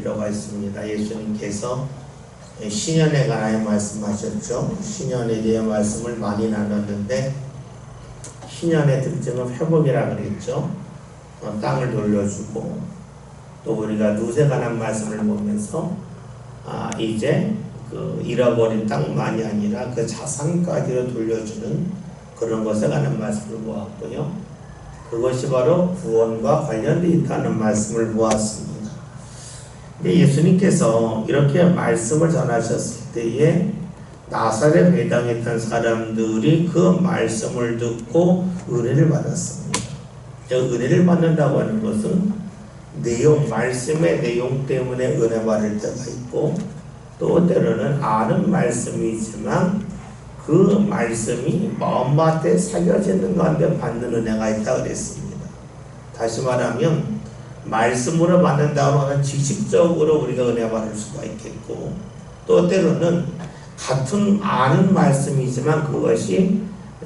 필요가 있습니다. 예수님께서 신년에 관하여 말씀하셨죠. 신년에 대해 말씀을 많이 나눴는데 신년의 특징은 회복이라 그랬죠. 땅을 돌려주고 또 우리가 룻에 관한 말씀을 보면서 이제 그 잃어버린 땅만이 아니라 그 자산까지도 돌려주는 그런 것에 관한 말씀을 보았고요. 그것이 바로 구원과 관련되어 있다는 말씀을 보았습니다. 근데 예수님께서 이렇게 말씀을 전하셨을 때에 나사렛에 해당했던 사람들이 그 말씀을 듣고 은혜를 받았습니다. 은혜를 받는다고 하는 것은 말씀의 내용 때문에 은혜 받을 때가 있고 또 때로는 아는 말씀이지만 그 말씀이 마음밭에 새겨지는 가운데 받는 은혜가 있다 그랬습니다. 다시 말하면 말씀으로 받는다고 하면 지식적으로 우리가 은혜 받을 수가 있겠고 또 때로는 같은 아는 말씀이지만 그것이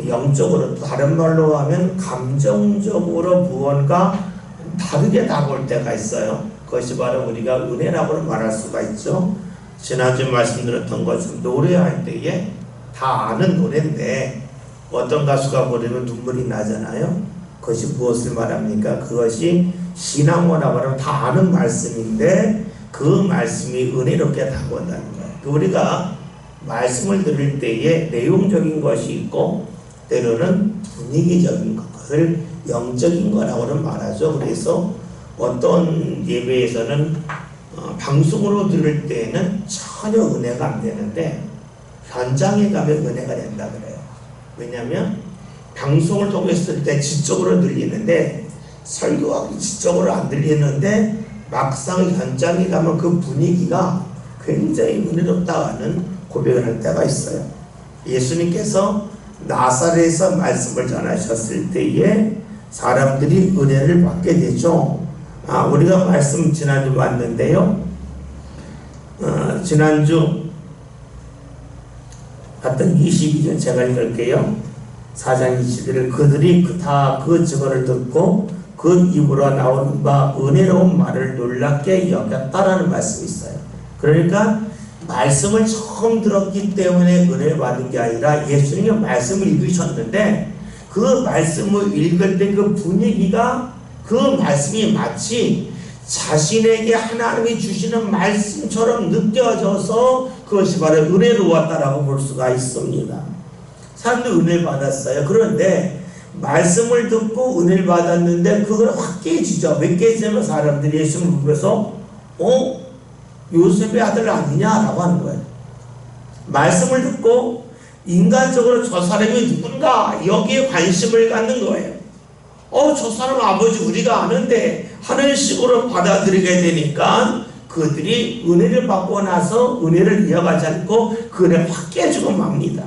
영적으로 다른 말로 하면 감정적으로 무언가 다르게 다가올 때가 있어요. 그것이 바로 우리가 은혜라고 말할 수가 있죠. 지난주 말씀드렸던 것처럼 노래할 때에 다 아는 노래인데 어떤 가수가 부르면 눈물이 나잖아요. 그것이 무엇을 말합니까? 그것이 신앙어라고 하면 다 아는 말씀인데 그 말씀이 은혜롭게 다가온다는 거예요. 우리가 말씀을 들을 때에 내용적인 것이 있고 때로는 분위기적인 것을 영적인 거라고는 말하죠. 그래서 어떤 예배에서는 방송으로 들을 때는 전혀 은혜가 안 되는데 현장에 가면 은혜가 된다 그래요. 왜냐하면 방송을 통했을 때 지적으로 들리는데 설교하기 지적으로 안 들리는데 막상 현장에 가면 그 분위기가 굉장히 은혜롭다 하는 고백을 할 때가 있어요. 예수님께서 나사렛에서 말씀을 전하셨을 때에 사람들이 은혜를 받게 되죠. 우리가 말씀 지난주 봤는데요. 지난주 봤던 22절 제가 읽을게요. 4장 21절 그들이 다 그 증언을 듣고 그 입으로 나오는 바 은혜로운 말을 놀랍게 여겼다라는 말씀이 있어요. 그러니까 말씀을 처음 들었기 때문에 은혜를 받은 게 아니라 예수님이 말씀을 읽으셨는데 그 말씀을 읽을 때 그 분위기가 그 말씀이 마치 자신에게 하나님이 주시는 말씀처럼 느껴져서 그것이 바로 은혜로웠다라고 볼 수가 있습니다. 사람들 은혜를 받았어요. 그런데 말씀을 듣고 은혜를 받았는데 그걸 확 깨지죠. 왜 깨지면 사람들이 예수님을 보면서 요셉의 아들 아니냐라고 하는 거예요. 말씀을 듣고 인간적으로 저 사람이 누군가 여기에 관심을 갖는 거예요. 저 사람 아버지 우리가 아는데 하는 식으로 받아들이게 되니까 그들이 은혜를 받고 나서 은혜를 이어가지 않고 그 은혜를 확 깨지고 맙니다.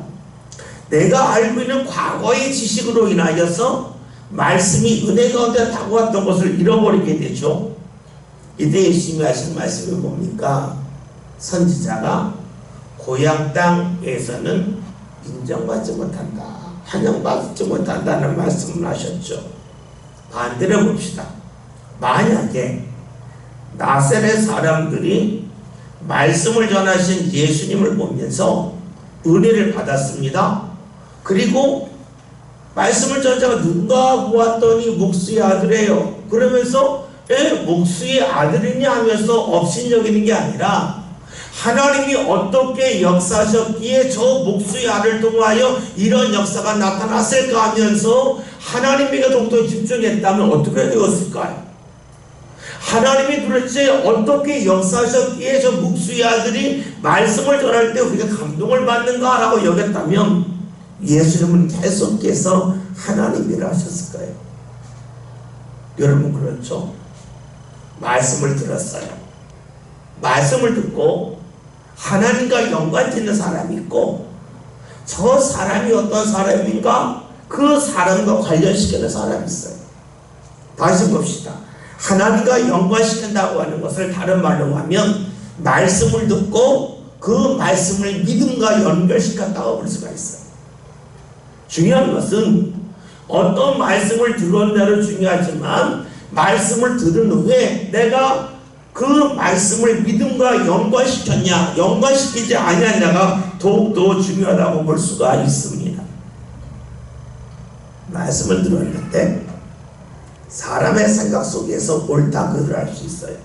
내가 알고 있는 과거의 지식으로 인하여서 말씀이 은혜 가운데 다가왔던 것을 잃어버리게 되죠. 이때 예수님이 하신 말씀이 뭡니까? 선지자가 고향 땅에서는 인정받지 못한다, 환영받지 못한다는 말씀을 하셨죠. 반대로 봅시다. 만약에 나사렛 사람들이 말씀을 전하신 예수님을 보면서 은혜를 받았습니다. 그리고 말씀을 전자가 누가 보았더니 목수의 아들이에요. 그러면서 목수의 아들이냐 하면서 업신여기는 게 아니라 하나님이 어떻게 역사하셨기에 저 목수의 아들을 통하여 이런 역사가 나타났을까 하면서 하나님에게 더욱더 집중했다면 어떻게 되었을까요? 하나님이 도대체 어떻게 역사하셨기에 저 목수의 아들이 말씀을 전할 때 우리가 감동을 받는가라고 여겼다면 예수님은 계속해서 하나님이라 하셨을 거예요. 여러분 그렇죠? 말씀을 들었어요. 말씀을 듣고 하나님과 연관짓는 사람이 있고 저 사람이 어떤 사람인가 그 사람과 관련시키는 사람이 있어요. 다시 봅시다. 하나님과 연관시킨다고 하는 것을 다른 말로 하면 말씀을 듣고 그 말씀을 믿음과 연결시켰다고 볼 수가 있어요. 중요한 것은 어떤 말씀을 들었냐도 중요하지만 말씀을 들은 후에 내가 그 말씀을 믿음과 연관시켰냐 연관시키지 아니하냐가 더욱더 중요하다고 볼 수가 있습니다. 말씀을 들었는데 사람의 생각 속에서 옳다 그들 알 수 있어요.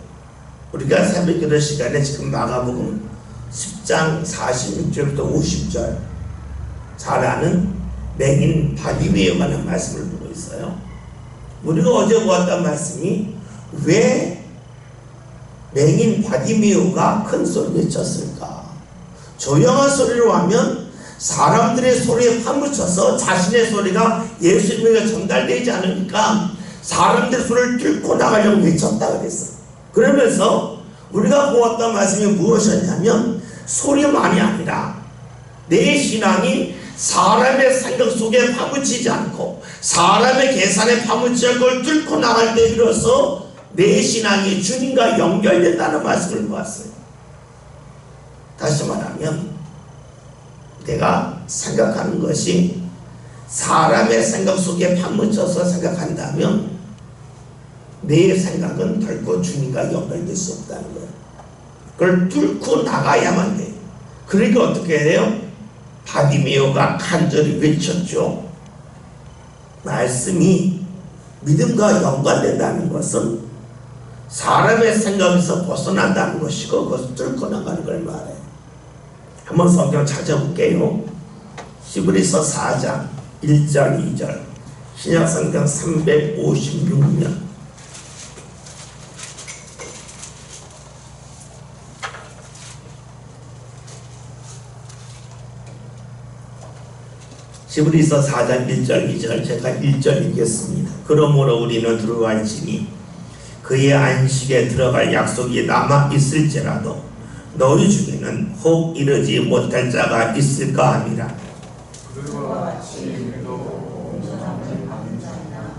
우리가 새벽기도 시간에 지금 마가복음 10장 46절부터 50절 잘 아는 맹인 바디메오에 관한 말씀을 보고 있어요. 우리가 어제 보았던 말씀이 왜 맹인 바디메오가 큰 소리를 외쳤을까? 조용한 소리로 하면 사람들의 소리에 파묻혀서 자신의 소리가 예수님에게 전달되지 않으니까 사람들의 소리를 뚫고 나가려고 외쳤다 그랬어. 그러면서 우리가 보았던 말씀이 무엇이었냐면 소리만이 아니라 내 신앙이 사람의 생각 속에 파묻히지 않고 사람의 계산에 파묻히지 않고 그걸 뚫고 나갈 때 비로소 내 신앙이 주님과 연결된다는 말씀을 보았어요. 다시 말하면 내가 생각하는 것이 사람의 생각 속에 파묻혀서 생각한다면 내 생각은 결코 주님과 연결될 수 없다는 거예요. 그걸 뚫고 나가야만 돼요. 그러니까 어떻게 해야 돼요? 바디메오가 간절히 외쳤죠. 말씀이 믿음과 연관된다는 것은 사람의 생각에서 벗어난다는 것이고 그것을 뚫고 나가는 걸 말해요. 한번 성경 찾아볼게요. 히브리서 4장 1절 2절 신약성경 356면 히브리서 4장 1절 2절 제가 1절 읽겠습니다. 그러므로 우리는 두려워할지니 그의 안식에 들어갈 약속이 남아있을지라도 너희 중에는 혹 이르지 못할 자가 있을까 함이라. 그와 같이 우리도 온전함을 받는 자이나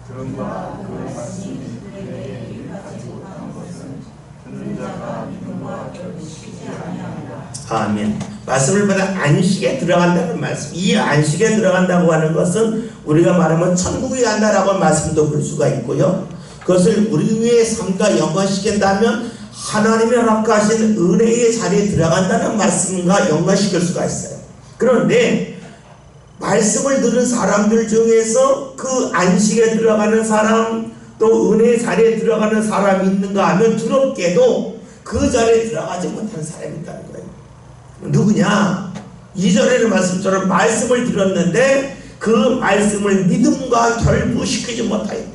그런가 그 말씀이 그에게 이르지 못한 것은 듣는 자가 믿음과 결부시키지 아니하리라. 아멘. 말씀을 받아 안식에 들어간다는 말씀. 이 안식에 들어간다고 하는 것은 우리가 말하면 천국에 간다라고 말씀도 볼 수가 있고요. 그것을 우리의 삶과 연관시킨다면 하나님의 허락하신 은혜의 자리에 들어간다는 말씀과 연관시킬 수가 있어요. 그런데 말씀을 들은 사람들 중에서 그 안식에 들어가는 사람 또 은혜의 자리에 들어가는 사람이 있는가 하면 두렵게도 그 자리에 들어가지 못하는 사람이 있다는 거예요. 누구냐? 2절에는 말씀처럼 말씀을 들었는데 그 말씀을 믿음과 결부시키지 못하였다.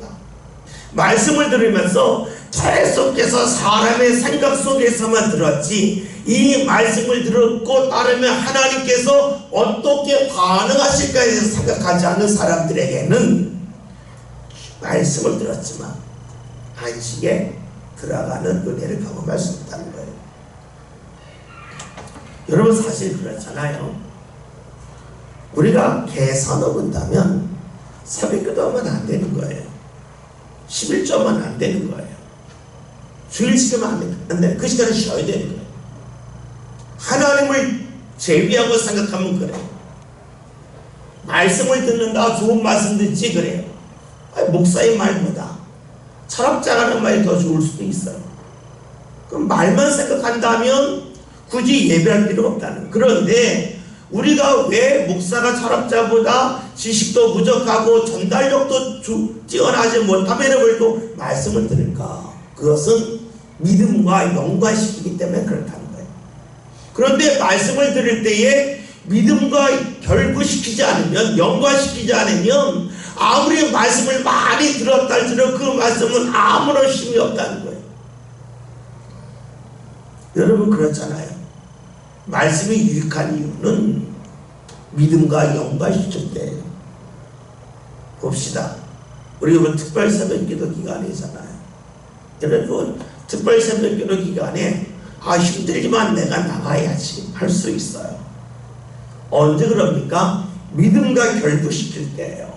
말씀을 들으면서 계속해서 사람의 생각 속에서만 들었지 이 말씀을 들었고 따르면 하나님께서 어떻게 반응하실까에 대해서 생각하지 않는 사람들에게는 말씀을 들었지만 안식에 들어가는 은혜를 경험할 수 있다는 거예요. 여러분 사실 그렇잖아요. 우리가 계산을 본다면 새벽기도하면 안 되는 거예요. 11조만 안 되는 거예요. 주일 지키면 안 되는 그 시간에 쉬어야 되는 거예요. 하나님을 제비하고 생각하면 그래요. 말씀을 듣는다 좋은 말씀 듣지 그래요. 목사의 말보다 철학자라는 말이 더 좋을 수도 있어요. 그럼 말만 생각한다면 굳이 예배할 필요 없다는. 그런데 우리가 왜 목사가 철학자보다 지식도 부족하고 전달력도 뛰어나지 못함에도 또 말씀을 들을까? 그것은 믿음과 연관시키기 때문에 그렇다는 거예요. 그런데 말씀을 들을 때에 믿음과 결부시키지 않으면 연관시키지 않으면 아무리 말씀을 많이 들었다 할지라도 그 말씀은 아무런 힘이 없다는 거예요. 여러분 그렇잖아요. 말씀이 유익한 이유는 믿음과 연관시킬 때예요. 봅시다. 우리가 특별 새벽기도 기간이잖아요. 여러분 특별 새벽기도 기간에 힘들지만 내가 나가야지 할 수 있어요. 언제 그럽니까? 믿음과 결부시킬 때예요.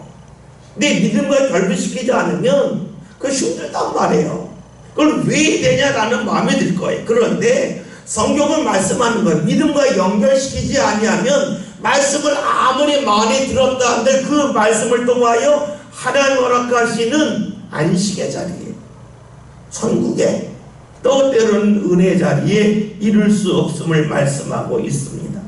근데 믿음과 결부시키지 않으면 그거 힘들단 말이에요. 그걸 왜 되냐라는 마음이 들 거예요. 그런데 성경은 말씀하는 거예요. 믿음과 연결시키지 아니하면 말씀을 아무리 많이 들었다 한들 그 말씀을 통하여 하나님 허락하시는 안식의 자리에 천국에 또 때로는 은혜 자리에 이룰 수 없음을 말씀하고 있습니다.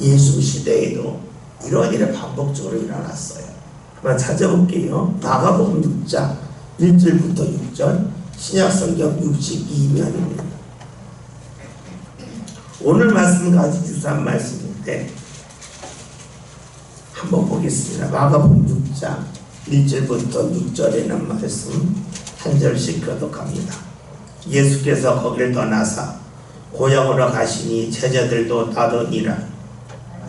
예수 시대에도 이런 일이 반복적으로 일어났어요. 한번 찾아볼게요. 마가복음 6장 1절부터 6절, 신약성경 62면입니다. 오늘 말씀까지 유사한 말씀인데 한번 보겠습니다. 마가복음 6장 1절부터 6절에는 말씀 한 절씩 교독합니다. 예수께서 거기를 떠나사 고향으로 가시니 제자들도 따르니라.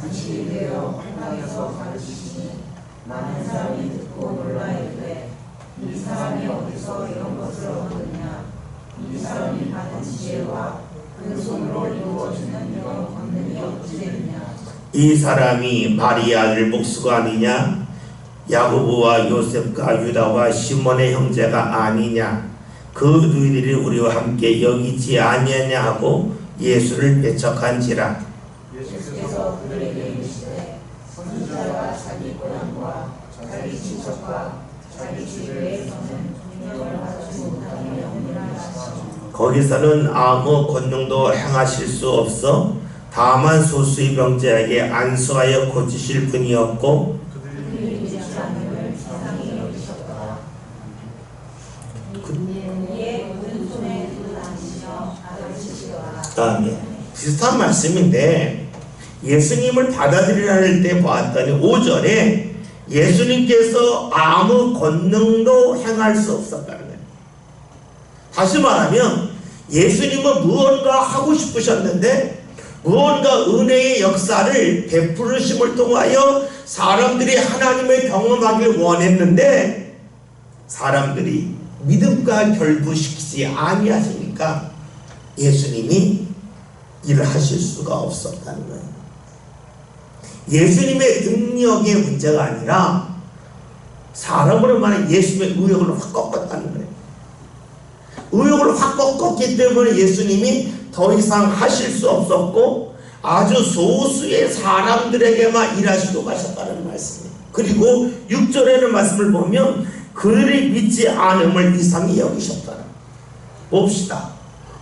안식이 되어 한강에서 가르치시니 많은 사람이 듣고 놀라 이르되 이 사람이 어디서 이런 것을 얻느냐. 이 사람이 받은 지혜와 그 손으로 이루어지는 이런 권능이 어찌 되느냐. 이 사람이 마리아 아들 목수가 아니냐? 야고보와 요셉과 유다와 시몬의 형제가 아니냐? 그 누이들이 우리와 함께 여기지 아니하냐 하고 예수를 배척한지라. 예수께서 그들에게 이르시되 선지자가 자기 고향과 자기 친척과 자기 주변에서는 존경을 받지 못하는 영문을 하시고 거기서는 아무 권능도 행하실 수 없어 다만 소수의 병자에게 안수하여 고치실 뿐이었고 그들이 믿지 않음을 이상히 여기셨더라. 그의 오른손에 눈을 앉으시며 가르치시더라. 다음에 비슷한 말씀인데 예수님을 받아들이려 할 때 보았더니 5절에 예수님께서 아무 권능도 행할 수 없었다는 거예요. 다시 말하면 예수님은 무언가 하고 싶으셨는데 무언가 은혜의 역사를 베푸르심을 통하여 사람들이 하나님을 경험하길 원했는데 사람들이 믿음과 결부시키지 아니하시니까 예수님이 일을 하실 수가 없었다는 거예요. 예수님의 능력의 문제가 아니라 사람으로 말하면 예수님의 의욕을 확 꺾었다는 거예요. 의욕을 확 꺾었기 때문에 예수님이 더 이상 하실 수 없었고 아주 소수의 사람들에게만 일하시고 가셨다는 말씀이에요. 그리고 6절에는 말씀을 보면 그들이 믿지 않음을 이상히 여기셨다. 봅시다.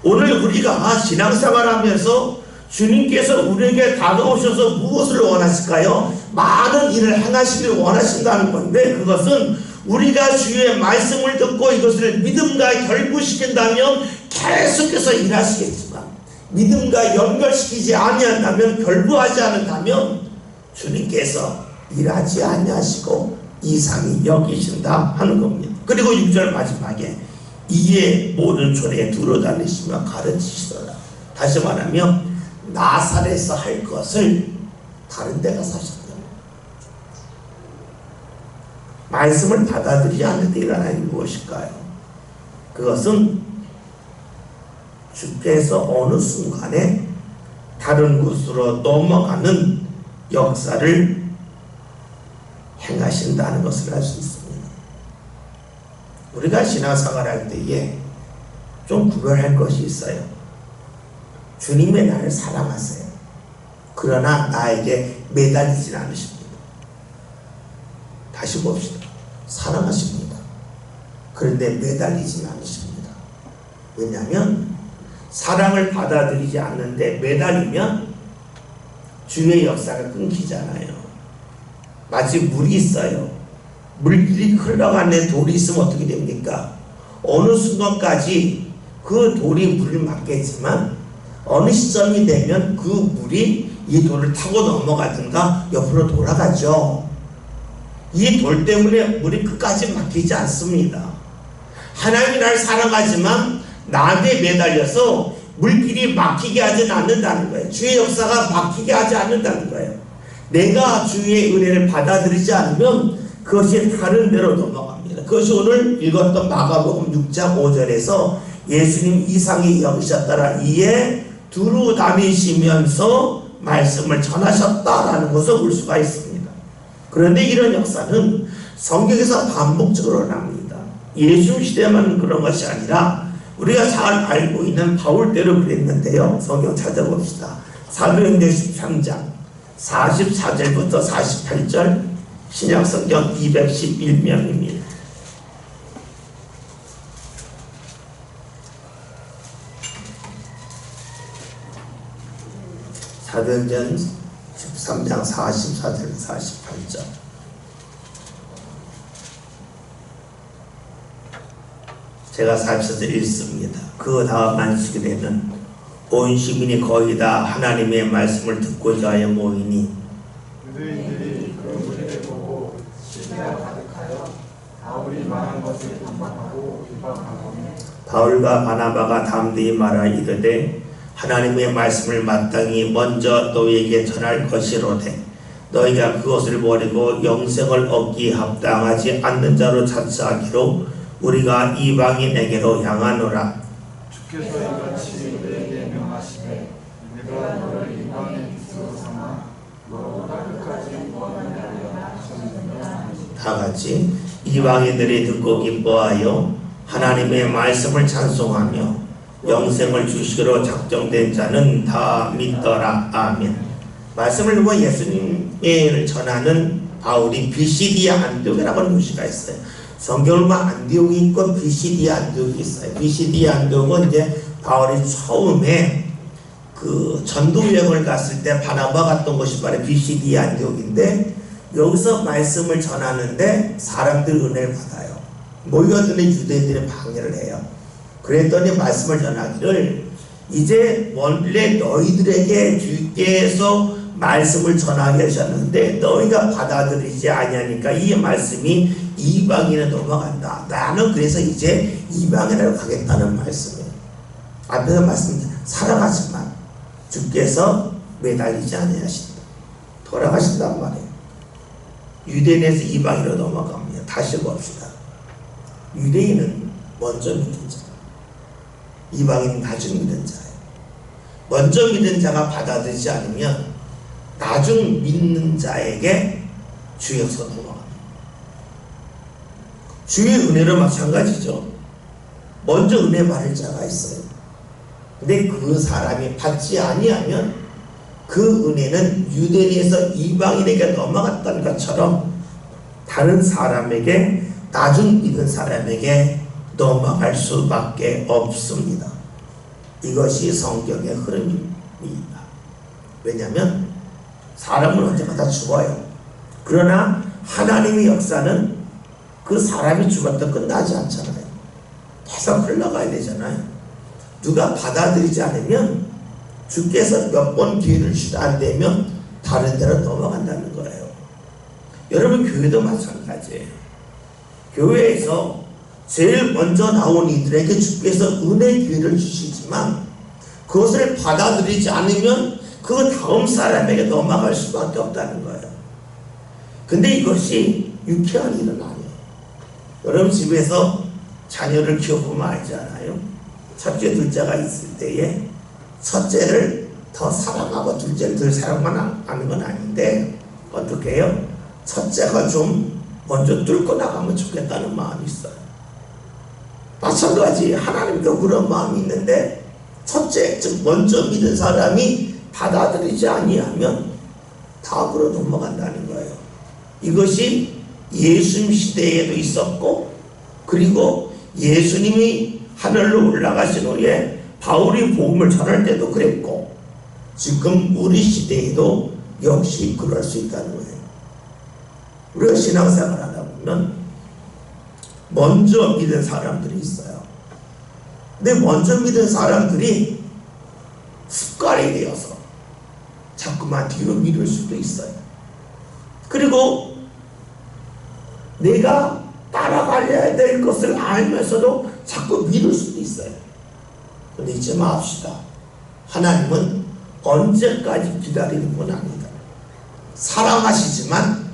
오늘 우리가 신앙생활하면서 주님께서 우리에게 다가오셔서 무엇을 원하실까요? 많은 일을 행하시길 원하신다는 건데 그것은 우리가 주의 말씀을 듣고 이것을 믿음과 결부시킨다면 계속해서 일하시겠지만 믿음과 연결시키지 아니한다면 결부하지 않는다면 주님께서 일하지 아니하시고 이상히 여기신다 하는 겁니다. 그리고 6절 마지막에 이에 모든 촌에 두루다니시며 가르치시더라. 다시 말하면 나사렛에서 할 것을 다른 데 가서 하셨다. 말씀을 받아들이지 않는 데 일어난 일이 무엇일까요? 그것은 주께서 어느 순간에 다른 곳으로 넘어가는 역사를 행하신다는 것을 알 수 있습니다. 우리가 신앙생활 할 때에 좀 구별할 것이 있어요. 주님의 나를 사랑하세요. 그러나 나에게 매달리진 않으십니다. 다시 봅시다. 사랑하십니다. 그런데 매달리진 않으십니다. 왜냐하면 사랑을 받아들이지 않는데 매달리면 주의 역사가 끊기잖아요. 마치 물이 있어요. 물길이 흘러가는 돌이 있으면 어떻게 됩니까? 어느 순간까지 그 돌이 물을 맞겠지만 어느 시점이 되면 그 물이 이 돌을 타고 넘어가든가 옆으로 돌아가죠. 이 돌 때문에 물이 끝까지 막히지 않습니다. 하나님이 나를 사랑하지만 나한테 매달려서 물길이 막히게 하지 않는다는 거예요. 주의 역사가 막히게 하지 않는다는 거예요. 내가 주의 은혜를 받아들이지 않으면 그것이 다른 데로 넘어갑니다. 그것이 오늘 읽었던 마가복음 6장 5절에서 예수님 이상히 여기셨더라. 이에 두루 다니시면서 말씀을 전하셨다라는 것을 볼 수가 있습니다. 그런데 이런 역사는 성경에서 반복적으로 납니다. 예수 시대만 그런 것이 아니라 우리가 잘 알고 있는 바울 때로 그랬는데요. 성경 찾아봅시다. 사도행전 13장 44절부터 48절 신약성경 211면입니다. 사도행전 13장 44절 48절. 제가 44절 읽습니다. 그 다음 안식일에는 온 시민이 거의 다 하나님의 말씀을 듣고자 하여 모이니 유대인들이 그 무리를 보고 시기가 가득하여 바울이 말한 것을 반박하고 비방하거늘 바울과 바나바가 담대히 말하 이르되 하나님의 말씀을 마땅히 먼저 너희에게 전할 것이로되 너희가 그것을 버리고 영생을 얻기 합당하지 않는 자로 자처하기로 우리가 이방인에게로 향하노라. 주께서 이같이 우리에게 명하시되 내가 너를 이방의 빛으로 삼아 너보다 끝까지 구원하려 하셨느냐. 다같이 이방인들이 듣고 기뻐하여 하나님의 말씀을 찬송하며 영생을 주시기로 작정된 자는 다 믿더라. 아멘. 말씀을 듣고 예수님을 전하는 바울이 비시디아 안디옥이라고 하는 도시가 있어요. 성경을 보면 안디옥이 있고 비시디아 안디옥이 있어요. 비시디아 안디옥은 이제 바울이 처음에 그 전도 여행을 갔을 때 바나바 갔던 곳이 바로 비시디아 안디옥인데 여기서 말씀을 전하는데 사람들 은혜를 받아요. 모여드는 유대인들이 방해를 해요. 그랬더니 말씀을 전하기를 이제 원래 너희들에게 주께서 말씀을 전하게 하셨는데 너희가 받아들이지 아니하니까 이 말씀이 이방인에 넘어간다. 나는 그래서 이제 이방인으로 가겠다는 말씀이에요. 앞에서 말씀드린 살아가지만 주께서 매달리지 아니하신다. 돌아가신단 말이에요. 유대인에서 이방인으로 넘어갑니다. 다시 봅시다. 유대인은 먼저 믿은 자, 이방인은 나중 믿은 자예요. 먼저 믿은 자가 받아들이지 않으면 나중 믿는 자에게 주여서 넘어갑니다. 주의 은혜로 마찬가지죠. 먼저 은혜 받을 자가 있어요. 근데 그 사람이 받지 아니하면 그 은혜는 유대인에서 이방인에게 넘어갔던 것처럼 다른 사람에게 나중 믿은 사람에게 넘어갈 수밖에 없습니다. 이것이 성경의 흐름입니다. 왜냐하면 사람은 언젠가 다 죽어요. 그러나 하나님의 역사는 그 사람이 죽었다 끝나지 않잖아요. 계속 흘러가야 되잖아요. 누가 받아들이지 않으면 주께서 몇 번 기회를 주도 안 되면 다른 데로 넘어간다는 거예요. 여러분 교회도 마찬가지예요. 교회에서 제일 먼저 나온 이들에게 주께서 은혜 기회를 주시지만 그것을 받아들이지 않으면 그 다음 사람에게 넘어갈 수밖에 없다는 거예요. 근데 이것이 유쾌한 일은 아니에요. 여러분 집에서 자녀를 키워보면 알잖아요. 첫째, 둘째가 있을 때에 첫째를 더 사랑하고 둘째를 덜 사랑만 하는 건 아닌데 어떻게 해요? 첫째가 좀 먼저 뚫고 나가면 좋겠다는 마음이 있어요. 마찬가지 하나님도 그런 마음이 있는데 첫째, 즉 먼저 믿은 사람이 받아들이지 아니하면 다음으로 넘어간다는 거예요. 이것이 예수님 시대에도 있었고 그리고 예수님이 하늘로 올라가신 후에 바울이 복음을 전할 때도 그랬고 지금 우리 시대에도 역시 그럴 수 있다는 거예요. 우리가 신앙생활 하다 보면 먼저 믿은 사람들이 있어요. 근데 먼저 믿은 사람들이 습관이 되어서 자꾸만 뒤로 미룰 수도 있어요. 그리고 내가 따라가야 될 것을 알면서도 자꾸 미룰 수도 있어요. 근데 잊지 맙시다. 하나님은 언제까지 기다리는 분 아니다. 사랑하시지만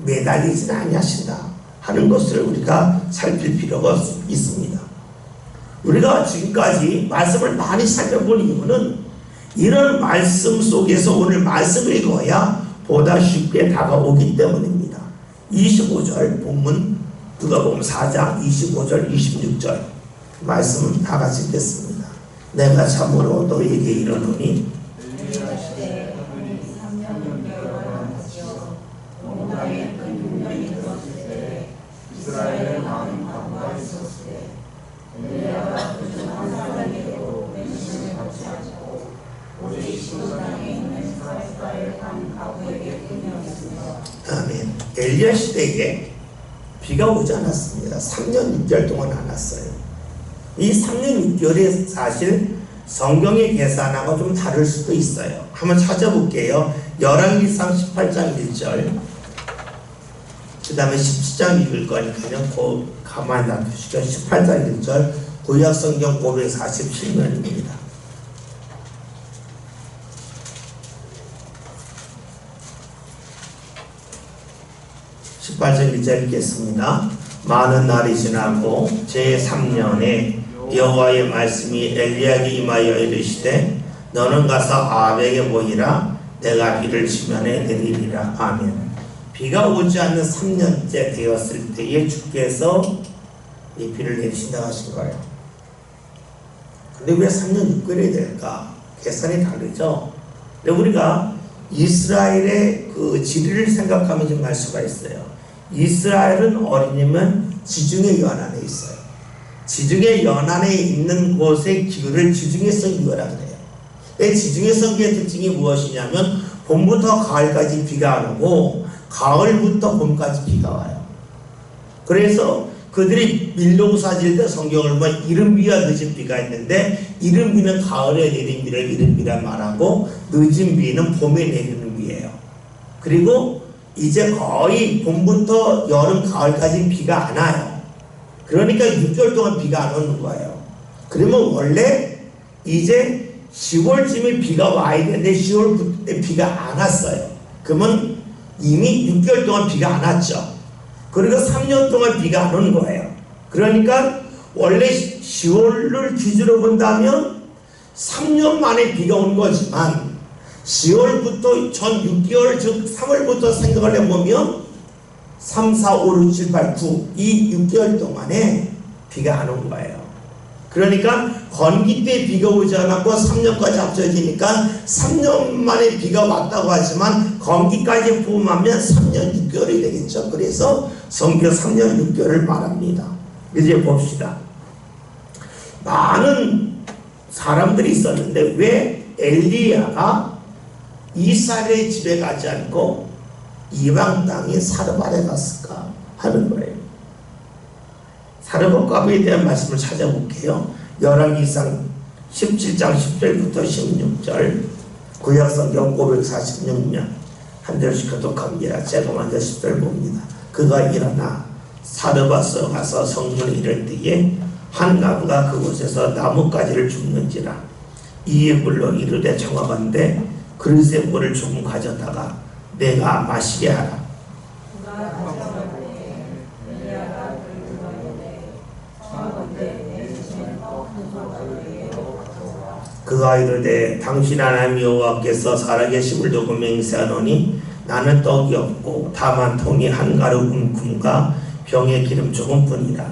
매달리지는 아니하신다 하는 것을 우리가 살필 필요가 있습니다. 우리가 지금까지 말씀을 많이 살펴본 이유는 이런 말씀 속에서 오늘 말씀을 읽어야 보다 쉽게 다가오기 때문입니다. 25절 본문 누가복음 4장 25절 26절 말씀 다 같이 읽겠습니다. 내가 참으로 너희에게 이르노니 이스라엘의 많은 과부가 있었을 때 엘리야가 그중 한 사람에게도 맹신을 받지 않고 오직 시도장에 있는 사람 엘리야 시대에 비가 오지 않았습니다. 3년 6개월 동안 안 왔어요. 이 3년 6개월이 사실 성경의 계산하고 좀 다를 수도 있어요. 한번 찾아볼게요. 열왕기상 18장 1절, 그 다음에 17장 읽을 거니까요. 가만히 놔두시고 18장 1절, 구약성경 547면입니다. 18절 1절 읽겠습니다. 많은 날이 지나고 제3년에 여호와의 말씀이 엘리야에게 임하여 이르시되 너는 가서 아합에게 보이라. 내가 비를 지면에 내리리라. 아멘. 비가 오지 않는 3년째 되었을 때에 주께서 이 비를 내리신다고 하신 거예요. 근데 왜 3년 6개월이 될까? 계산이 다르죠. 근데 우리가 이스라엘의 그 지리를 생각하면 좀 알 수가 있어요. 이스라엘은 어린이면 지중해 연안에 있어요. 지중해 연안에 있는 곳의 기후를 지중해성 기후라고 해요. 지중해성 기후의 특징이 무엇이냐면 봄부터 가을까지 비가 안 오고 가을부터 봄까지 비가 와요. 그래서 그들이 밀농사질 때 성경을 보면 이른비와 늦은 비가 있는데, 이른비는 가을에 내린 비를 이른비라 말하고 늦은 비는 봄에 내리는 비예요. 그리고 이제 거의 봄부터 여름 가을까지 비가 안 와요. 그러니까 6개월 동안 비가 안 오는 거예요. 그러면 원래 이제 10월쯤에 비가 와야 되는데 10월부터 비가 안 왔어요. 그러면 이미 6개월 동안 비가 안 왔죠. 그리고 3년 동안 비가 안 오는 거예요. 그러니까 원래 10월을 기준으로 본다면 3년 만에 비가 온 거지만 10월부터 전 6개월 즉 3월부터 생각을 해보면 3, 4, 5, 6, 7, 8, 9 이 6개월 동안에 비가 안 온 거예요. 그러니까 건기 때 비가 오지 않았고 3년까지 합쳐지니까 3년 만에 비가 왔다고 하지만 건기까지 포함하면 3년 6개월이 되겠죠. 그래서 성경 3년 6개월을 말합니다. 이제 봅시다. 많은 사람들이 있었는데 왜 엘리야가 이스라엘의 집에 가지 않고 이방 땅인 사르밧에 갔을까 하는 거예요. 사르밧과부에 대한 말씀을 찾아볼게요. 열왕기상 17장 10절부터 16절, 구약성경 546년 한 절씩 교독합니다. 제가 먼저 10절 봅니다. 그가 일어나 사르밧에 가서 성문에 이를 때에 한 나무가 그곳에서 나뭇가지를 줍는지라. 이에 불러 이르되 청하건대 그릇에 물을 조금 가져다가 내가 마시게 하라. 그가 이르되 당신 하나님 여호와께서 살아계심을 두고 맹세하노니 나는 떡이 없고 다만 통이 한 가루 움큼과 병에 기름 조금뿐이라.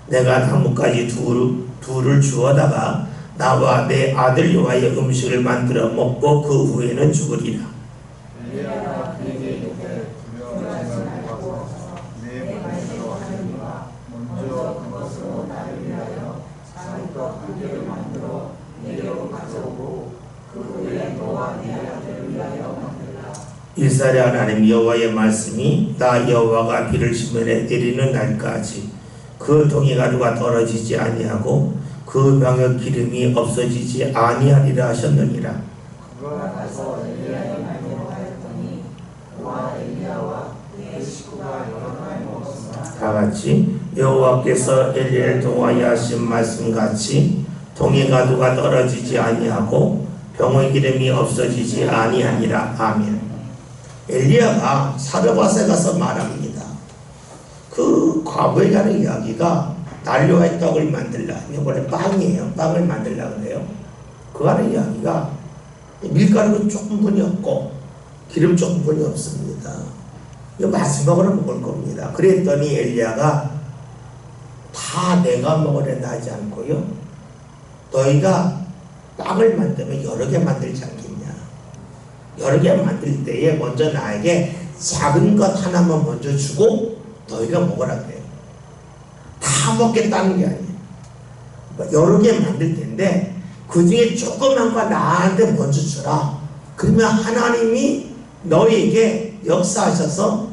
내가 나뭇가지 둘을 주어다가 나와 내 아들 여호와의 음식을 만들어 먹고 그 후에는 죽으리라. 이스라엘 하나님 여호와의 말씀이 나 여호와가 비를 지면에 내리는 날까지 그 동이 가루가 떨어지지 아니하고 그 병의 기름이 없어지지 아니하리라 하셨느니라. 그가 가서 엘리야의 말대로 하였더니 그와 엘리야와 그의 식구가 여러 날 먹었으나 다같이 여호와께서 엘리야를 통하여 하신 말씀같이 동의 가루가 떨어지지 아니하고 병의 기름이 없어지지 아니하니라. 아멘. 엘리야가 사르밧에 가서 말합니다. 그 과부에 가는 이야기가 난로에 떡을 만들라. 이게 원래 빵이에요. 빵을 만들라 그래요. 그 하는 이야기가 밀가루는 조금뿐이 없고 기름 조금뿐이 없습니다. 이거 마지막으로 먹을 겁니다. 그랬더니 엘리야가 다 내가 먹으려나 하지 않고요. 너희가 빵을 만들면 여러 개 만들지 않겠냐. 여러 개 만들 때에 먼저 나에게 작은 것 하나만 먼저 주고 너희가 먹으라 그래요. 다 먹겠다는 게 아니에요. 여러 개 만들 텐데 그 중에 조그만 거 나한테 먼저 주라. 그러면 하나님이 너희에게 역사하셔서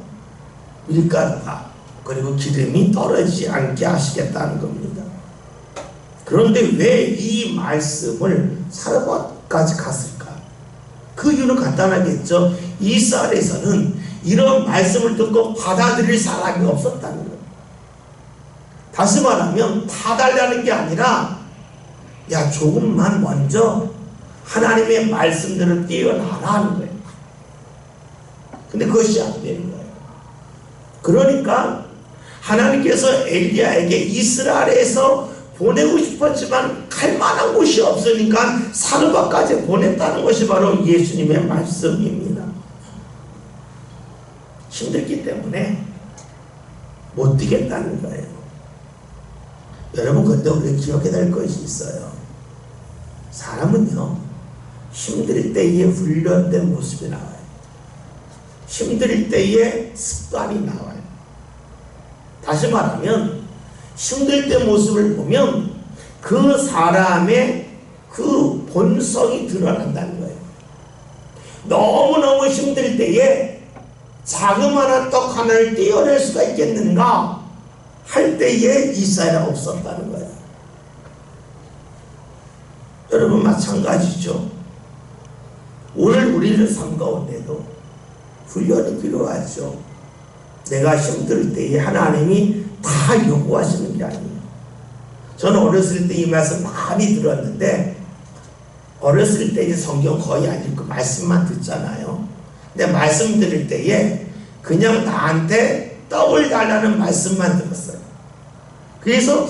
밀가루가 그리고 기름이 떨어지지 않게 하시겠다는 겁니다. 그런데 왜 이 말씀을 사르밧까지 갔을까? 그 이유는 간단하겠죠. 이스라엘에서는 이런 말씀을 듣고 받아들일 사람이 없었다는 거예요. 다시 말하면 다 달라는 게 아니라 야 조금만 먼저 하나님의 말씀들을 띄어나라 하는 거예요. 근데 그것이 안 되는 거예요. 그러니까 하나님께서 엘리야에게 이스라엘에서 보내고 싶었지만 갈 만한 곳이 없으니까 사르밧까지 보냈다는 것이 바로 예수님의 말씀입니다. 힘들기 때문에 못 뛰겠다는 거예요. 여러분 근데 우리가 기억해야 될 것이 있어요. 사람은요 힘들 때에 훈련된 모습이 나와요. 힘들 때에 습관이 나와요. 다시 말하면 힘들 때 모습을 보면 그 사람의 그 본성이 드러난다는 거예요. 너무너무 힘들 때에 자그마한 떡 하나를 떼어낼 수가 있겠는가 할 때에 이스라엘은 없었다는 거예요. 여러분 마찬가지죠. 오늘 우리는 삶 가운데도 훈련이 필요하죠. 내가 힘들 때에 하나님이 다 요구하시는 게 아니에요. 저는 어렸을 때 이 말씀 많이 들었는데 어렸을 때 이제 성경 거의 안 읽고 말씀만 듣잖아요. 근데 말씀 들을 때에 그냥 나한테 떡을 달라는 말씀만 들었어요. 그래서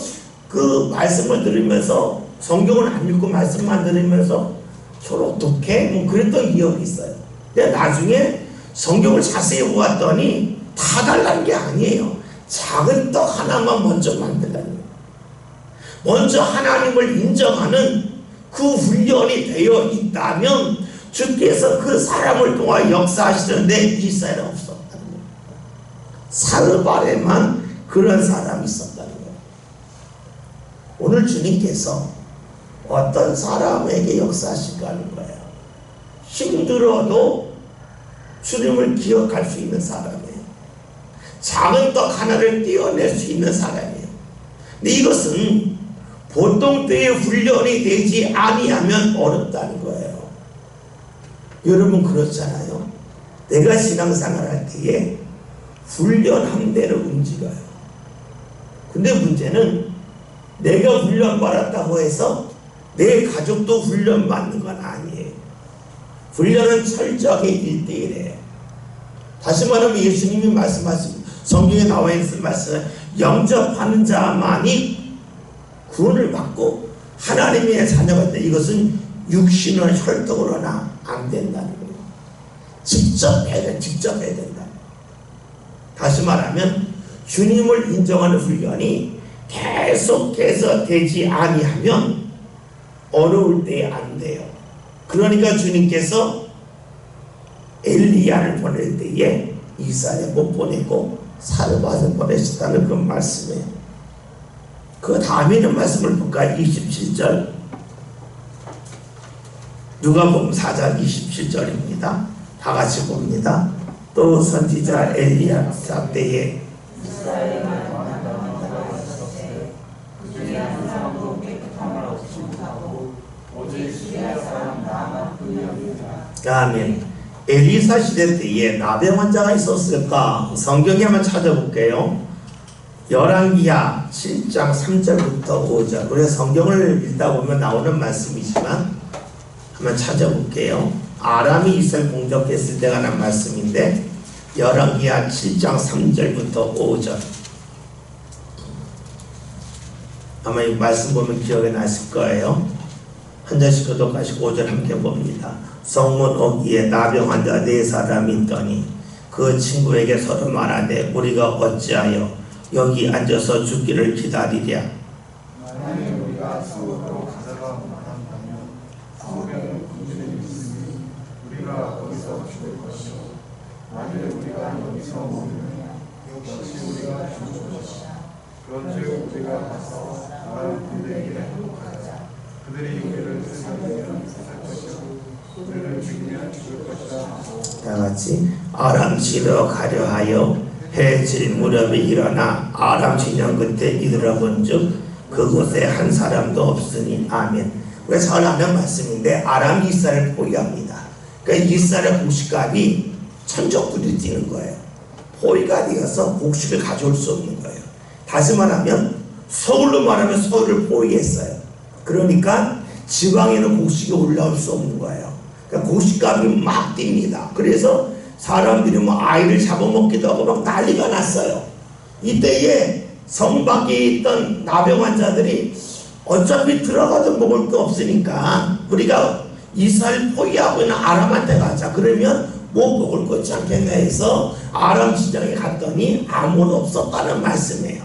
그 말씀을 들으면서 성경을 안 읽고 말씀만 들으면서 서로 어떻게 뭐 그랬던 기억이 있어요. 근데 나중에 성경을 자세히 보았더니 다 달라는 게 아니에요. 작은 떡 하나만 먼저 만들라는 거예요. 먼저 하나님을 인정하는 그 훈련이 되어 있다면 주께서 그 사람을 통하여 역사하시는데 이스라엘은 없었다는 거예요. 사르밧에만 그런 사람이 있었다는 거예요. 오늘 주님께서 어떤 사람에게 역사하실까 하는 거예요. 힘들어도 주님을 기억할 수 있는 사람이에요. 작은 떡 하나를 떼어낼 수 있는 사람이에요. 근데 이것은 보통 때의 훈련이 되지 아니하면 어렵다는 거예요. 여러분 그렇잖아요. 내가 신앙생활 할 때에 훈련한 대로 움직여요. 근데 문제는 내가 훈련받았다고 해서 내 가족도 훈련받는 건 아니에요. 훈련은 철저하게 1대1이에요. 다시 말하면 예수님이 말씀하신 성경에 나와 있는 말씀 영접하는 자만이 구원을 받고 하나님의 자녀가 돼. 이것은 육신을 혈통으로나 안 된다는 거예요. 직접 해야 된다. 다시 말하면 주님을 인정하는 훈련이 계속해서 되지 아니하면 어려울 때 안 돼요. 그러니까 주님께서 엘리야를 보낼 때에 이스라엘에 못 보내고 사르밧을 보내셨다는 그 말씀이에요. 그 다음에 있는 말씀을 볼까? 27절 누가복음 4장 27절입니다. 다 같이 봅니다. 또 선지자 엘리야 때에 아멘. 엘리사 시대 때에 나병 환자가 있었을까? 성경에 한번 찾아볼게요. 열왕기하 7장 3절부터 5절. 우리가 성경을 읽다 보면 나오는 말씀이지만 한번 찾아볼게요. 아람이 이스라엘 공격했을 때가 난 말씀인데 열왕기하 7장 3절부터 5절. 아마 이 말씀 보면 기억에 나실 거예요. 한 절씩 교독하시고 5절 함께 봅니다. 성문 어귀에 나병 환자 4사람이 있더니 그 친구에게 서로 말하되 우리가 어찌하여 여기 앉아서 죽기를 기다리랴. 만약에 우리가 수업으로 가다가 만한다면 수업에는 군주들이 있으니 우리가 거기서 죽을 것이요 만일 우리가 여기서 머무르면 역시 우리가 죽을 것이다. 그런즉 우리가 가서 다른 군대에게 항복하자. 그들이 우리를 살리면 살 것이요 우리를 죽이면 죽을 것이다. 다같이 아람 지러 가려 하여 해질 무렵에 일어나 아람 진영 끝에 이르러본즉 그곳에 한 사람도 없으니. 아멘. 우리가 잘 아는 말씀인데 아람이 이스라엘을 포위합니다. 그러니까 이스라엘 곡식값이 천적들이 뛰는 거예요. 포위가 되어서 곡식을 가져올 수 없는 거예요. 다시 말하면 서울로 말하면 서울을 포위했어요. 그러니까 지방에는 곡식이 올라올 수 없는 거예요. 그러니까 곡식값이 막 뜁니다. 그래서 사람들이 뭐 아이를 잡아먹기도 하고 막 난리가 났어요. 이때에 성 밖에 있던 나병 환자들이 어차피 들어가도 먹을 게 없으니까 우리가 이스라엘 포기하고 있는 아람한테 가자. 그러면 뭐 먹을 거 있지 않겠나 해서 아람 지장에 갔더니 아무도 없었다는 말씀이에요.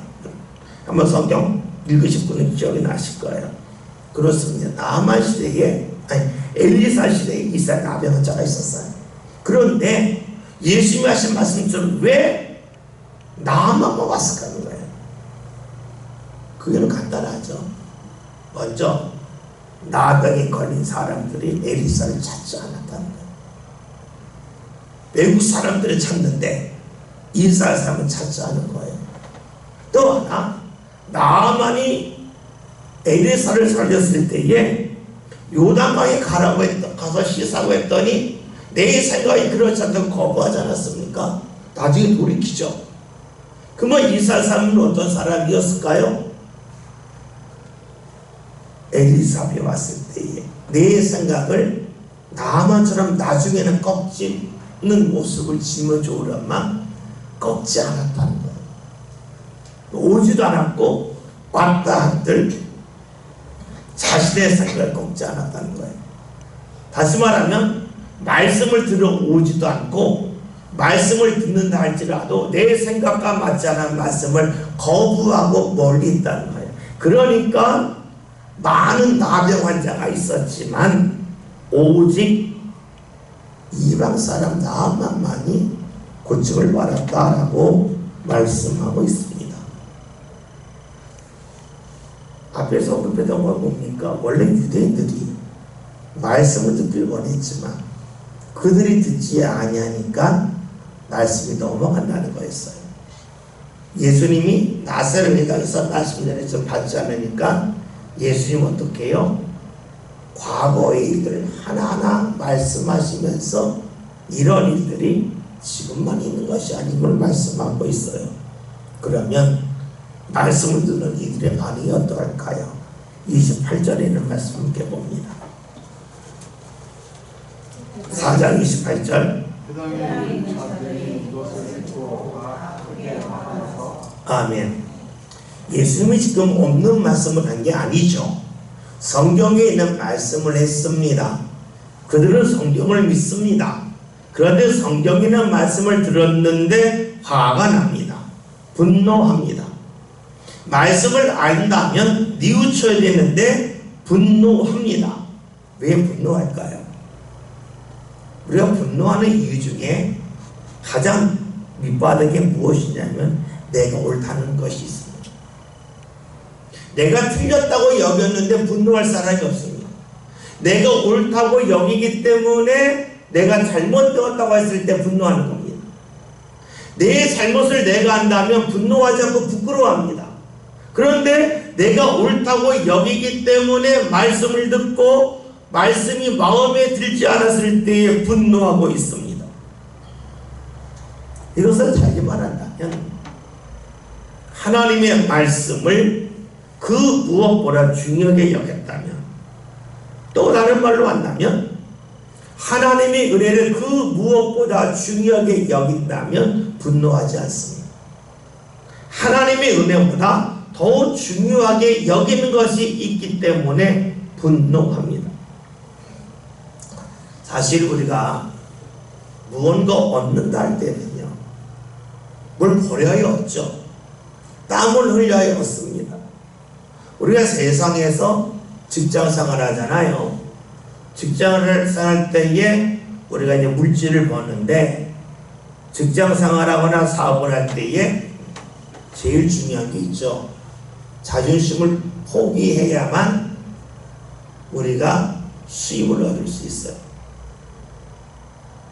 한번 성경 읽으실 분은 기억이 나실 거예요. 그렇습니다. 나아만 시대에 엘리사 시대에 이스라엘 나병 환자가 있었어요. 그런데 예수님이 하신 말씀처럼 왜 나아만만 왔을까 하는 거예요. 그게는 간단하죠. 먼저 나병에 걸린 사람들이 엘리사를 찾지 않았다는 거예요. 외국 사람들을 찾는데 이스라엘 사람은 찾지 않은 거예요. 또 하나, 나아만이 엘리사를 살렸을 때에 요단강에 가서 씻자고 했더니 내 생각이 그렇지 않다고 거부하지 않았습니까? 나중에 돌이키죠. 그러면 이스라엘 사람은 어떤 사람이었을까요? 엘리사에 왔을 때에 내 생각을 나만처럼 나중에는 꺾지는 모습을 짊어져오려만 꺾지 않았다는 거예요. 오지도 않았고 왔다 한들 자신의 생각을 꺾지 않았다는 거예요. 다시 말하면 말씀을 들어오지도 않고 말씀을 듣는다 할지라도 내 생각과 맞지 않은 말씀을 거부하고 멀리 있다는 거예요. 그러니까 많은 나병 환자가 있었지만 오직 이방 사람 나아만만이 고침을 받았다라고 말씀하고 있습니다. 앞에서 언급했던 건 뭡니까? 원래 유대인들이 말씀을 듣길 원했지만 그들이 듣지 아니하니까 말씀이 넘어간다는 거였어요. 예수님이 나사렛에 가서 말씀을 좀 받지 않으니까 예수님 어떻게 해요? 과거의 일들 하나하나 말씀하시면서 이런 일들이 지금만 있는 것이 아님을 말씀하고 있어요. 그러면 말씀을 듣는 이들의 반응이 어떠할까요? 28절에 있는 말씀 함께 봅니다. 4장 28절. 아멘. 예수님이 지금 없는 말씀을 한 게 아니죠. 성경에 있는 말씀을 했습니다. 그들은 성경을 믿습니다. 그런데 성경에 있는 말씀을 들었는데 화가 납니다. 분노합니다. 말씀을 안다면 뉘우쳐야 되는데 분노합니다. 왜 분노할까요? 우리가 분노하는 이유 중에 가장 밑바닥에 무엇이냐면 내가 옳다는 것이 있습니다. 내가 틀렸다고 여겼는데 분노할 사람이 없습니다. 내가 옳다고 여기기 때문에 내가 잘못되었다고 했을 때 분노하는 겁니다. 내 잘못을 내가 한다면 분노하지 않고 부끄러워합니다. 그런데 내가 옳다고 여기기 때문에 말씀을 듣고 말씀이 마음에 들지 않았을 때에 분노하고 있습니다. 이것을 잘게 말한다면 하나님의 말씀을 그 무엇보다 중요하게 여겼다면, 또 다른 말로 한다면 하나님의 은혜를 그 무엇보다 중요하게 여긴다면 분노하지 않습니다. 하나님의 은혜보다 더 중요하게 여기는 것이 있기 때문에 분노합니다. 사실 우리가 무언가 얻는다 할 때는요, 뭘 버려야 얻죠. 땀을 흘려야 얻습니다. 우리가 세상에서 직장 생활 하잖아요. 직장을 생활할 때에 우리가 이제 물질을 버는데, 직장 생활하거나 사업을 할 때에 제일 중요한 게 있죠. 자존심을 포기해야만 우리가 수입을 얻을 수 있어요.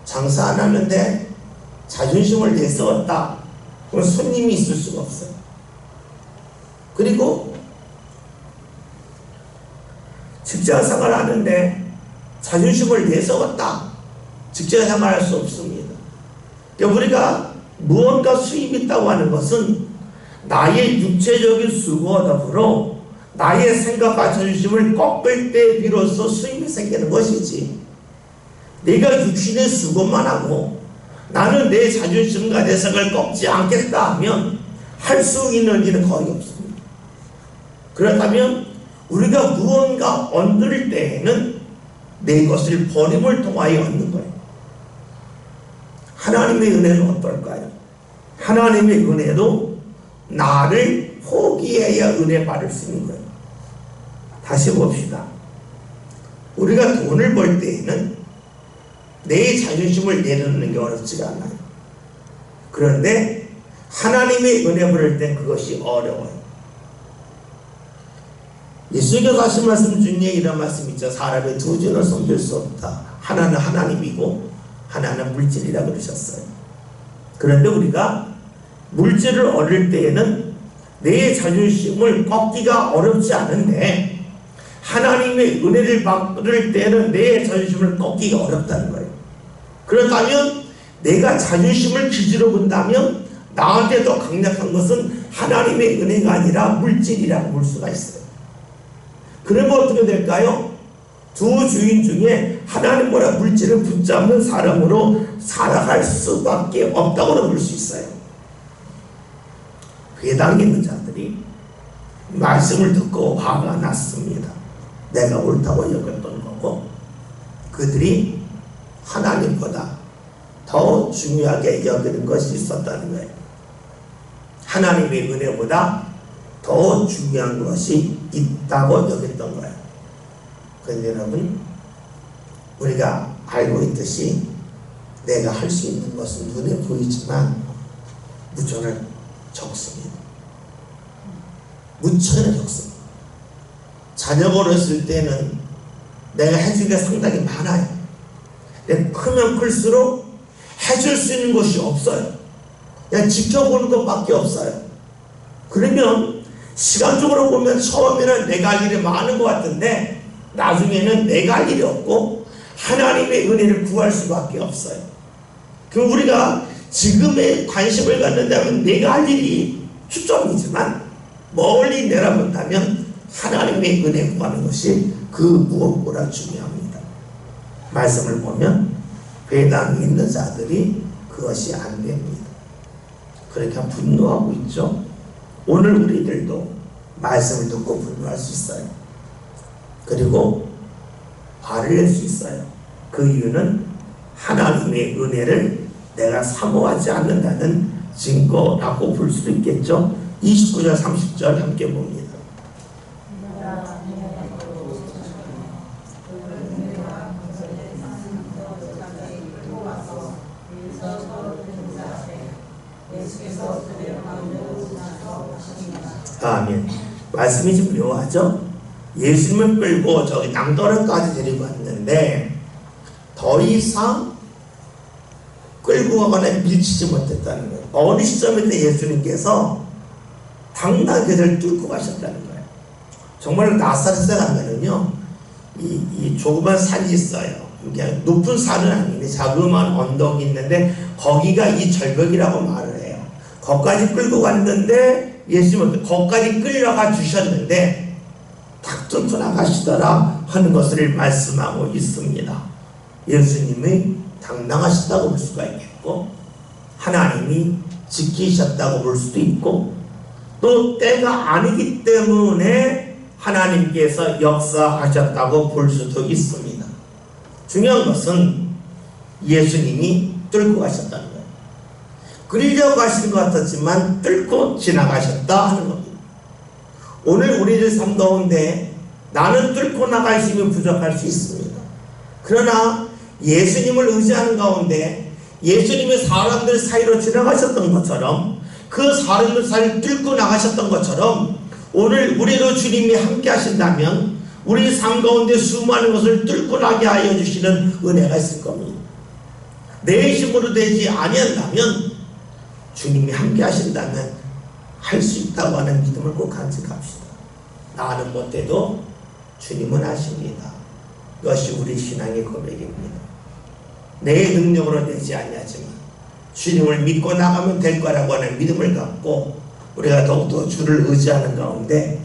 장사 안 하는데 자존심을 내세웠다. 그럼 손님이 있을 수가 없어요. 그리고 직장생활 하는데 자존심을 내세웠다. 직장생활 할 수 없습니다. 그러니까 우리가 무언가 수입이 있다고 하는 것은 나의 육체적인 수고와 더불어 나의 생각과 자존심을 꺾을 때 비로소 수입이 생기는 것이지, 내가 육신의 수고만 하고 나는 내 자존심과 내 생각을 꺾지 않겠다 하면 할 수 있는 일은 거의 없습니다. 그렇다면 우리가 무언가 얻을 때에는 내 것을 버림을 통하여 얻는 거예요. 하나님의 은혜는 어떨까요? 하나님의 은혜도 나를 포기해야 은혜 받을 수 있는 거예요. 다시 봅시다. 우리가 돈을 벌 때에는 내 자존심을 내려놓는 게 어렵지가 않아요. 그런데 하나님의 은혜 받을 때 그것이 어려워요. 예수님께서 하신 말씀 중에 이런 말씀 있죠. 사람의 두 주를 섬길 수 없다. 하나는 하나님이고 하나는 물질이라 그러셨어요. 그런데 우리가 물질을 얻을 때에는 내 자존심을 꺾기가 어렵지 않은데 하나님의 은혜를 받을 때는 내 자존심을 꺾기가 어렵다는 거예요. 그렇다면 내가 자존심을 기준으로 본다면 나한테 더 강력한 것은 하나님의 은혜가 아니라 물질이라고 볼 수가 있어요. 그러면 어떻게 될까요? 두 주인 중에 하나님보다 물질을 붙잡는 사람으로 살아갈 수밖에 없다고 볼 수 있어요. 회당에 있는 자들이 말씀을 듣고 화가 났습니다. 내가 옳다고 여겼던 거고, 그들이 하나님보다 더 중요하게 여기는 것이 있었다는 거예요. 하나님의 은혜보다 더 중요한 것이 있다고 여겼던 거예요. 그런데 여러분, 우리가 알고 있듯이 내가 할 수 있는 것은 눈에 보이지만 무척이나 적습니다. 무척이나 적습니다. 자녀가 어렸을 때는 내가 해줄 게 상당히 많아요. 근데 크면 클수록 해줄 수 있는 것이 없어요. 그냥 지켜보는 것밖에 없어요. 그러면 시간적으로 보면 처음에는 내가 할 일이 많은 것 같은데 나중에는 내가 할 일이 없고 하나님의 은혜를 구할 수밖에 없어요. 그럼 우리가 지금의 관심을 갖는다면 내가 할 일이 초점이지만 멀리 내다본다면 하나님의 은혜 구하는 것이 그 무엇보다 중요합니다. 말씀을 보면 회당에 있는 자들이 그것이 안 됩니다. 그러니까 분노하고 있죠. 오늘 우리들도 말씀을 듣고 분노할 수 있어요. 그리고 화를 낼 수 있어요. 그 이유는 하나님의 은혜를 내가 사모하지 않는다는 증거라고 볼 수도 있겠죠. 29절 30절 함께 봅니다. 아멘. 말씀이 좀 묘하죠? 예수님을 끌고 저기 낭떠러까지 데리고 왔는데 더 이상 끌고 가거나 밀치지 못했다는 거예요. 어느 시점에 예수님께서 당당하게 그들을 뚫고 가셨다는 거예요. 정말 나사렛에 가면은요, 이 조그만 산이 있어요. 그냥 높은 산은 아닌데 자그마한 언덕이 있는데 거기가 이 절벽이라고 말을 해요. 거기까지 끌고 갔는데 예수님은 거기까지 끌려가 주셨는데 탁 뚫고 나가시더라 하는 것을 말씀하고 있습니다. 예수님이 당당하셨다고 볼 수가 있겠고 하나님이 지키셨다고 볼 수도 있고 또 때가 아니기 때문에 하나님께서 역사하셨다고 볼 수도 있습니다. 중요한 것은 예수님이 뚫고 가셨다는 거예요. 그리려고 가시는 것 같았지만 뚫고 지나가셨다 하는 겁니다. 오늘 우리들 삶 가운데 나는 뚫고 나갈 수 있는 부족할 수 있습니다. 그러나 예수님을 의지하는 가운데 예수님의 사람들 사이로 지나가셨던 것처럼 그 사람들 사이를 뚫고 나가셨던 것처럼 오늘 우리도 주님이 함께 하신다면 우리 삶 가운데 수많은 것을 뚫고 나게 하여 주시는 은혜가 있을 겁니다. 내 힘으로 되지 아니한다면 주님이 함께 하신다면 할 수 있다고 하는 믿음을 꼭 간직합시다. 나는 못해도 주님은 하십니다. 이것이 우리 신앙의 고백입니다. 내 능력으로 되지 아니하지만 주님을 믿고 나가면 될 거라고 하는 믿음을 갖고 우리가 더욱더 주를 의지하는 가운데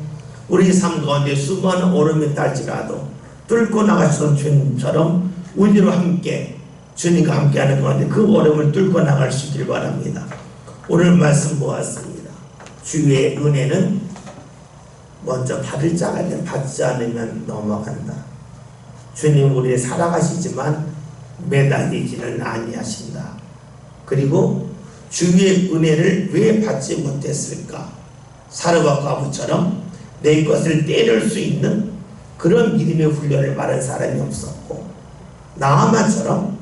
우리 삶 가운데 수많은 오름이 딸지라도 뚫고 나가시던 주님처럼 우리로 함께 주님과 함께하는 가운데 그 오름을 뚫고 나갈 수 있길 바랍니다. 오늘 말씀 보았습니다. 주의 은혜는 먼저 받을 자가 받지 않으면 넘어간다. 주님 우리를 살아가시지만 매달리지는 아니하신다. 그리고 주의 은혜를 왜 받지 못했을까? 사르밧 과부처럼 내 것을 떼낼 수 있는 그런 믿음의 훈련을 받은 사람이 없었고 나아만처럼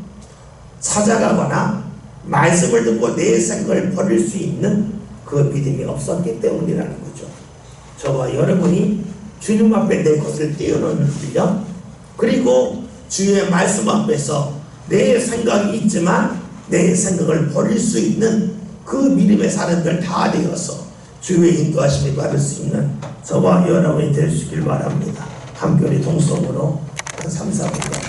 찾아가거나 말씀을 듣고 내 생각을 버릴 수 있는 그 믿음이 없었기 때문이라는 거죠. 저와 여러분이 주님 앞에 내 것을 떼어놓는 훈련, 그리고 주의 말씀 앞에서 내 생각이 있지만 내 생각을 버릴 수 있는 그 믿음의 사람들 다 되어서 주의 인도하심을 받을 수 있는 저와 여러분이 될 수 있길 바랍니다. 함께 우리 동성으로 한 3, 4분